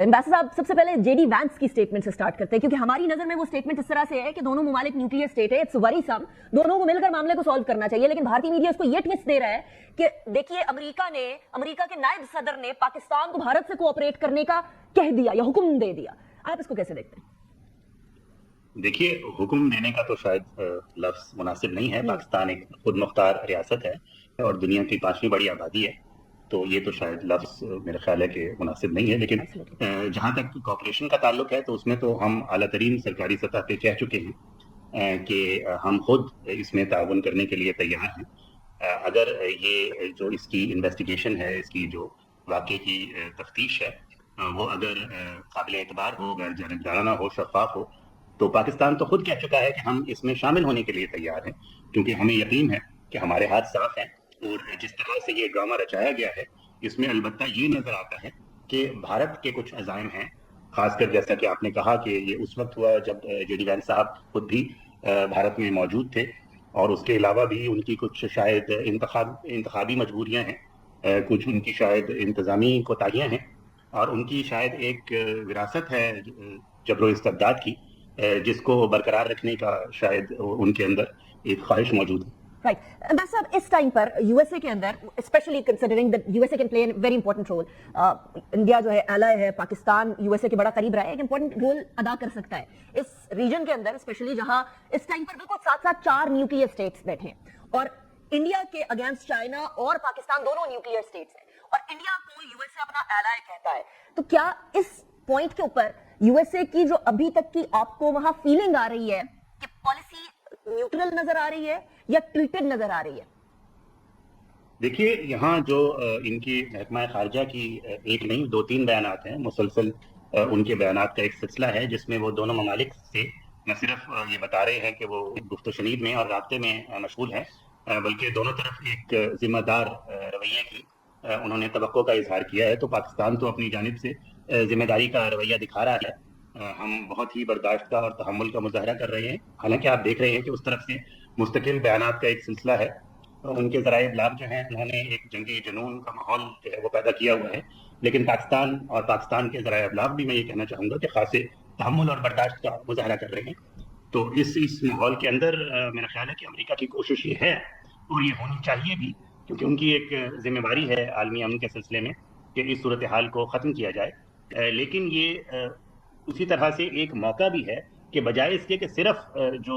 Ambassador साहब, सबसे पहले जेडी वैंस की स्टेटमेंट से स्टार्ट करते हैं, क्योंकि हमारी नजर में वो स्टेटमेंट इस तरह से है कि दोनों ममालिक न्यूक्लियर स्टेट है, इट्स वरीसम, दोनों को मिलकर मामले को सॉल्व करना चाहिए। लेकिन भारतीय मीडिया उसको ये ट्विस्ट दे रहा है कि देखिए अमेरिका के नायब सदर ने पाकिस्तान को भारत से कोऑपरेट करने का कह दिया या हुक्म दे दिया। आप इसको कैसे देखते हैं? देखिए, हुक्म देने का तो शायद लफ्ज मुनासिब नहीं है। पाकिस्तान एक खुद मुख्तार रियासत है और दुनिया की 5वीं बड़ी आबादी है, तो ये तो शायद लफ्ज मेरा ख्याल है कि मुनासिब नहीं है। लेकिन जहाँ तक कॉपरेशन का ताल्लुक है तो उसमें तो हम आला तरीन सरकारी सतह पे कह चुके हैं कि हम खुद इसमें ताउन करने के लिए तैयार हैं। अगर ये जो इसकी इन्वेस्टिगेशन है, इसकी जो वाक़े की तफ्तीश है, वो अगर काबिल एतबार हो, गैर जानिबदाराना हो, शफाफ हो, तो पाकिस्तान तो खुद कह चुका है कि हम इसमें शामिल होने के लिए तैयार हैं, क्योंकि हमें यकीन है कि हमारे हाथ साफ हैं। और जिस तरह से ये ड्रामा रचाया गया है, इसमें अलबत्ता ये नजर आता है कि भारत के कुछ अज़ाइम हैं, खासकर जैसा कि आपने कहा कि ये उस वक्त हुआ जब जेडी वैंस साहब खुद भी भारत में मौजूद थे, और उसके अलावा भी उनकी कुछ शायद इंतखाबी मजबूरियां हैं, कुछ उनकी शायद इंतज़ामी कोताहियां हैं, और उनकी शायद एक विरासत है जबरो इस्तबदाद की, जिसको बरकरार रखने का शायद उनके अंदर एक ख्वाहिश मौजूद है। राइट एम्बेसडर साहब, इस टाइम पर यूएसए के अंदर, specially considering that USA can play very important role, India जो है एलाय है, पाकिस्तान यूएसए के बड़ा करीब रहा है, एक इंपॉर्टेंट रोल अदा कर सकता है इस रीजन के अंदर, स्पेशली जहां इस टाइम पर बिल्कुल साथ साथ 4 न्यूक्लियर स्टेट्स बैठे हैं, और इंडिया के अगेंस्ट चाइना और पाकिस्तान दोनों न्यूक्लियर स्टेट्स हैं, और इंडिया को यूएसए अपना एलाय कहता है। तो क्या इस पॉइंट के ऊपर यूएसए की जो अभी तक की आपको वहां फीलिंग आ रही है कि पॉलिसी न्यूट्रल नजर आ रही है या ट्रीटेड नजर आ रही है? देखिए, यहाँ जो इनकी महकमा खारजा की एक नहीं 2-3 बयानात हैं, मुसलसल उनके बयानात का एक सिलसिला है, जिसमें वो दोनों ममालिक से न सिर्फ ये बता रहे हैं कि वो गुफ्त शनीद में और राब्ते में मशगूल हैं, बल्कि दोनों तरफ एक जिम्मेदार रवैये की उन्होंने तवक्को का इजहार किया है। तो पाकिस्तान तो अपनी जानिब से जिम्मेदारी का रवैया दिखा रहा है, हम बहुत ही बर्दाश्त का और तहम्मुल का मुजाहरा कर रहे हैं। हालांकि आप देख रहे हैं कि उस तरफ से मुस्तकिल बयानात का एक सिलसिला है, उनके ज़राए इब्लाग जो हैं उन्होंने एक जंगी जुनून का माहौल जो है वो पैदा किया हुआ है। लेकिन पाकिस्तान और पाकिस्तान के ज़राए इब्लाग भी मैं ये कहना चाहूँगा कि खासे तहम्मुल और बर्दाश्त का मुजाहरा कर रहे हैं। तो इस माहौल के अंदर मेरा ख्याल है कि अमेरिका की कोशिश ये है, और ये होनी चाहिए भी, क्योंकि उनकी एक जिम्मेवारी है आलमी अमन के सिलसिले में कि इस सूरत हाल को ख़त्म किया जाए। लेकिन ये उसी तरह से एक मौका भी है कि बजाय इसके कि सिर्फ जो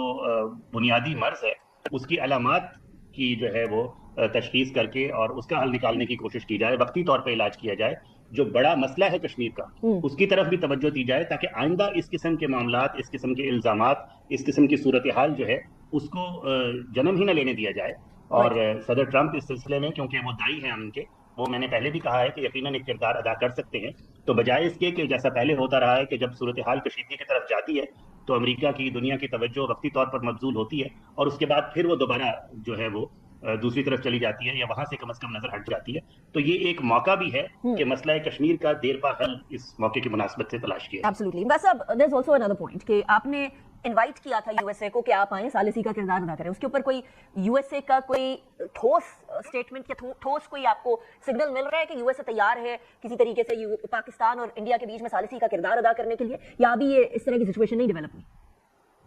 बुनियादी मर्ज है उसकी अलामात की जो है वो तशखीस करके और उसका हल निकालने की कोशिश की जाए, वक्ती तौर पे इलाज किया जाए, जो बड़ा मसला है कश्मीर का उसकी तरफ भी तवज्जो दी जाए, ताकि आइंदा इस किस्म के मामलात, इस किस्म के इल्जामात, इस किस्म की सूरत हाल जो है उसको जन्म ही न लेने दिया जाए। और सदर ट्रंप इस सिलसिले में, क्योंकि वो दाई हैं अमन के, वो मैंने पहले भी कहा है कि यकीनन एक किरदार अदा कर सकते हैं। तो बजाय इसके कि जैसा पहले होता रहा है कि जब सूरत हाल कशीदगी की तरफ जाती है तो अमेरिका की, दुनिया की तवज्जो वक्ती तौर पर मबजूल होती है, और उसके बाद फिर वो दोबारा जो है वो दूसरी तरफ चली जाती है या वहां से कम से कम नजर हट जाती है। तो ये एक मौका भी है कि मसला कश्मीर का देरपा हल इस मौके की मुनासबत से तलाश किया। एब्सोल्युटली। बस अब there is also another point कि आपने इनवाइट किया था यूएसए को कि आप आए, सालिसी का किरदार अदा करें, उसके ऊपर कोई यूएसए का कोई ठोस स्टेटमेंट या ठोस कोई आपको सिग्नल मिल रहा है कि यूएसए तैयार है किसी तरीके से पाकिस्तान और इंडिया के बीच में सालिसी का किरदार अदा करने के लिए, या अभी ये इस तरह की सिचुएशन नहीं डेवलप हुई?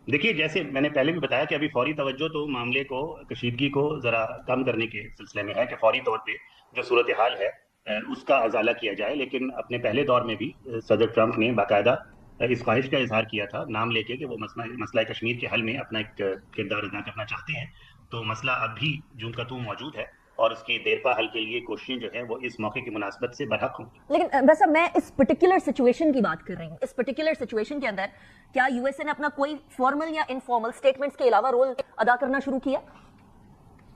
देखिए, जैसे मैंने पहले भी बताया कि अभी फौरी तवज्जो तो मामले को, कशीदगी को ज़रा कम करने के सिलसिले में है कि फौरी तौर पे जो सूरत हाल है उसका अजाला किया जाए। लेकिन अपने पहले दौर में भी सदर ट्रंप ने बाकायदा इस ख्वाहिश का इजहार किया था, नाम लेके, कि वो मसला कश्मीर के हल में अपना एक किरदार अदा करना चाहते हैं। तो मसला अब भी जून का तू मौजूद है, और उसके देरपा हल के लिए कोशिशें जो है वो इस मौके की मुनासबत से बरहक होंगी। लेकिन बस अब मैं इस पर्टिकुलर सिचुएशन की बात कर रही हूँ। इस पर्टिकुलर सिचुएशन के अंदर क्या यूएसए ने अपना कोई फॉर्मल या इनफॉर्मल स्टेटमेंट्स के अलावा रोल अदा करना शुरू किया?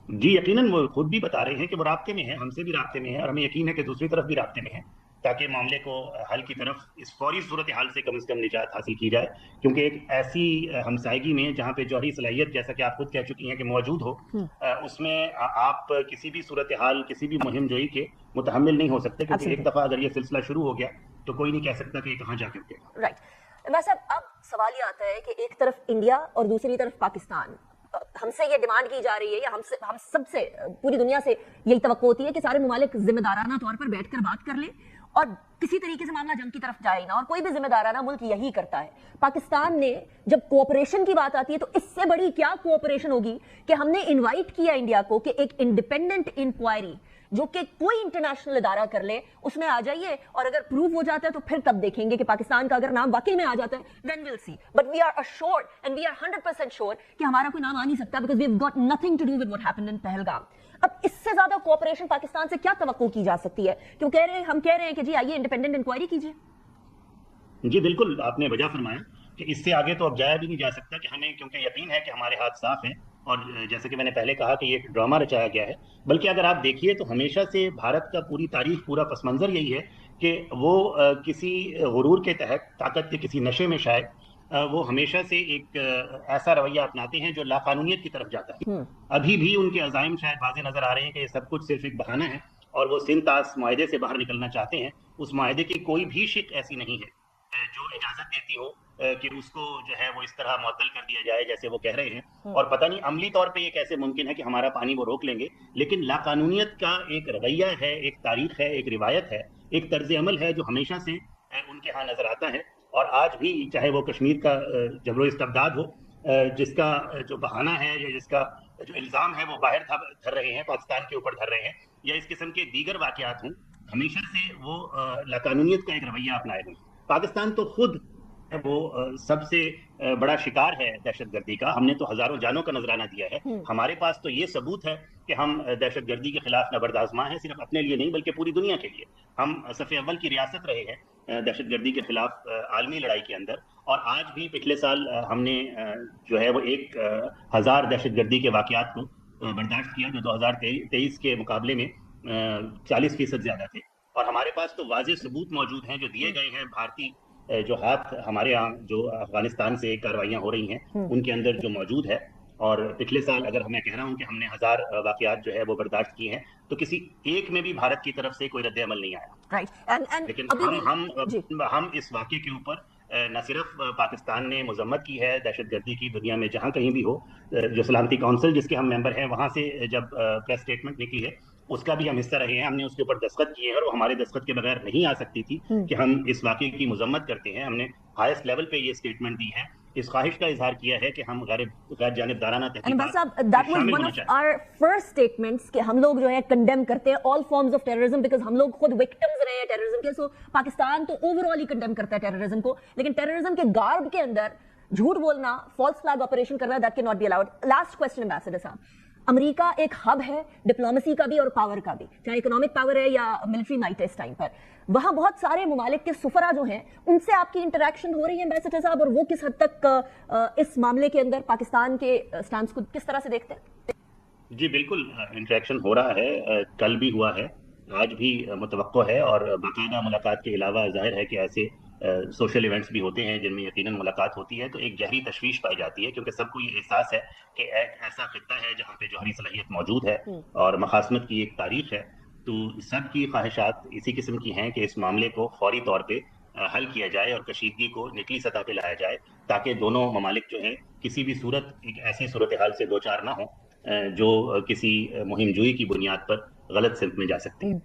जी, यकीनन वो खुद भी बता रहे हैं कि वो राब्ते में है, हमसे भी राब्ते में है, और हमें यकीन है कि दूसरी तरफ भी राब्ते में है, ताकि मामले को हल की तरफ इस फौरी सूरत हाल से कम निजात हासिल की जाए। क्योंकि एक ऐसी हमसायगी में जहाँ पे जौहरी सलाहियत, जैसा कि आप खुद कह चुकी हैं, कि मौजूद हो, उसमें आप किसी भी सूरत हाल, किसी भी मुहिम जोई के मुतहम्मिल नहीं हो सकते, क्योंकि एक दफा अगर ये सिलसिला शुरू हो गया तो कोई नहीं कह सकता कि कहाँ जाके रुकेगा। राइट। वैसे अब सवाल ये आता है कि एक तरफ इंडिया और दूसरी तरफ पाकिस्तान, हमसे ये डिमांड की जा रही है, या हम सबसे, पूरी दुनिया से यही तवक्को होती है कि सारे ममालिक जिम्मेदाराना तौर पर बैठकर बात कर लें اور کسی طریقے سے معاملہ جنگ کی طرف جائے نہ, اور کوئی بھی ذمہ دارانہ ملک یہی کرتا ہے. پاکستان نے جب کوآپریشن کی بات آتی ہے تو اس سے بڑی کیا کوآپریشن ہوگی کہ ہم نے انوائٹ کیا انڈیا کو کہ ایک انڈیپینڈنٹ انکوائری جو کہ کوئی انٹرنیشنل ادارہ کر لے اس میں آ جائیے, اور اگر پروف ہو جاتا ہے تو پھر تب دیکھیں گے کہ پاکستان کا اگر نام واقعی میں آ جاتا ہے then we'll see. But we are assured and we are 100% sure کہ ہمارا کوئی نام آ نہیں سکتا because we've got nothing to do with what happened in Pahalgam. اب اس سے زیادہ کوآپریشن پاکستان سے کیا توقع کی جا سکتی ہے؟ کیوں ہم کہہ رہے ہیں کہ جی آئیے انڈیپینڈنٹ انکوائری کیجیے. جی بالکل, آپ نے وجہ فرمایا کہ اس سے آگے تو اب جایا بھی نہیں جا سکتا, کہ ہمیں کیونکہ یقین ہے کہ ہمارے ہاتھ صاف ہیں, اور جیسے کہ میں نے پہلے کہا کہ یہ ایک ڈرامہ رچایا گیا ہے. بلکہ اگر آپ دیکھیے تو ہمیشہ سے بھارت کا پوری تاریخ, پورا پس منظر یہی ہے کہ وہ کسی غرور کے تحت, طاقت کے کسی نشے میں شاید, وہ ہمیشہ سے ایک ایسا رویہ اپناتے ہیں جو لاقانونیت کی طرف جاتا ہے. ابھی بھی ان کے عزائم شاید واضح نظر آ رہے ہیں کہ یہ سب کچھ صرف ایک بہانہ ہے, اور وہ سن تاس معاہدے سے باہر نکلنا چاہتے ہیں. اس معاہدے کی کوئی بھی شق ایسی نہیں ہے جو اجازت دیتی ہو کہ اس کو جو ہے وہ اس طرح معطل کر دیا جائے جیسے وہ کہہ رہے ہیں. اور پتہ نہیں عملی طور پہ یہ کیسے ممکن ہے کہ ہمارا پانی وہ روک لیں گے, لیکن لاقانونیت کا ایک رویہ ہے, ایک تاریخ ہے, ایک روایت ہے, ایک طرز عمل ہے جو ہمیشہ سے ان کے ہاں نظر آتا ہے. اور آج بھی چاہے وہ کشمیر کا جبر و استبداد ہو, جس کا جو بہانہ ہے یا جس کا جو الزام ہے وہ باہر دھر رہے ہیں, پاکستان کے اوپر دھر رہے ہیں, یا اس قسم کے دیگر واقعات ہوں, ہمیشہ سے وہ لاقانونیت کا ایک رویہ اپنائے ہوئے. پاکستان تو خود وہ سب سے بڑا شکار ہے دہشت گردی کا. ہم نے تو ہزاروں جانوں کا نذرانہ دیا ہے. ہمارے پاس تو یہ ثبوت ہے کہ ہم دہشت گردی کے خلاف نبرد آزما ہیں, صرف اپنے لیے نہیں بلکہ پوری دنیا کے لیے. ہم صف اول کی ریاست رہے ہیں دہشت گردی کے خلاف عالمی لڑائی کے اندر, اور آج بھی پچھلے سال ہم نے جو ہے وہ 1000 دہشت گردی کے واقعات کو برداشت کیا, جو 2023 کے مقابلے میں 40% زیادہ تھے. اور ہمارے پاس تو واضح ثبوت موجود ہیں جو دیے گئے ہیں بھارتی جو ہاتھ ہمارے ہاں جو افغانستان سے کارروائیاں ہو رہی ہیں ان کے اندر جو موجود ہے. اور پچھلے سال اگر میں کہہ رہا ہوں کہ ہم نے 1000 واقعات جو ہے وہ برداشت کیے ہیں, تو کسی ایک میں بھی بھارت کی طرف سے کوئی رد عمل نہیں آیا. لیکن ہم اس واقعے کے اوپر نہ صرف پاکستان نے مذمت کی ہے دہشت گردی کی, دنیا میں جہاں کہیں بھی ہو, جو سلامتی کونسل جس کے ہم ممبر ہیں وہاں سے جب پریس اسٹیٹمنٹ نکلی ہے اس کا بھی ہم حصہ رہے ہیں, ہم نے اس کے اوپر دستخط کیے ہیں, اور وہ ہمارے دستخط کے بغیر نہیں آ سکتی تھی کہ ہم اس واقعے کی مذمت کرتے ہیں. ہم نے ہائیسٹ لیول پہ یہ اسٹیٹمنٹ دی ہے, اس خواہش کا اظہار کیا ہے کہ ہم غیر جانبدارانہ that was one of our first statements کہ ہم لوگ جو ہے کنڈیم کرتے ہیں all forms of terrorism because ہم لوگ خود victims رہے ہیں ٹیررزم کے. سو پاکستان تو اوور آل ہی کنڈیم کرتا ہے ٹیررزم کو, لیکن ٹیررزم کے گارب کے اندر جھوٹ بولنا, فالس فلیگ آپریشن کرنا, that cannot be allowed. Last question ambassador صاحب, امریکہ ایک ہب ہے ڈپلومسی کا بھی اور پاور کا بھی, چاہے اکنامک پاور ہے یا ملٹری مائٹ ہے اس ٹائم پر. وہاں بہت سارے ممالک کے سفرا جو ہیں ان سے آپ کی انٹریکشن ہو رہی ہے امبیسڈر صاحب, اور وہ کس حد تک اس معاملے کے اندر پاکستان کے سٹانس کو کس طرح سے دیکھتے ہیں؟ جی بالکل انٹریکشن ہو رہا ہے, کل بھی ہوا ہے, آج بھی متوقع ہے, اور باقاعدہ ملاقات کے علاوہ ظاہر ہے کہ ایسے سوشل ایونٹس بھی ہوتے ہیں جن میں یقیناً ملاقات ہوتی ہے, تو ایک گہری تشویش پائی جاتی ہے, کیونکہ سب کو یہ احساس ہے کہ ایک ایسا خطہ ہے جہاں پہ جوہری صلاحیت موجود ہے اور مخاصمت کی ایک تاریخ ہے. تو سب کی خواہشات اسی قسم کی ہیں کہ اس معاملے کو فوری طور پہ حل کیا جائے اور کشیدگی کو نچلی سطح پہ لایا جائے, تاکہ دونوں ممالک جو ہیں کسی بھی صورت ایک ایسی صورتحال سے دوچار نہ ہوں جو کسی مہم جوئی کی بنیاد پر غلط سمت میں جا سکتی ہے.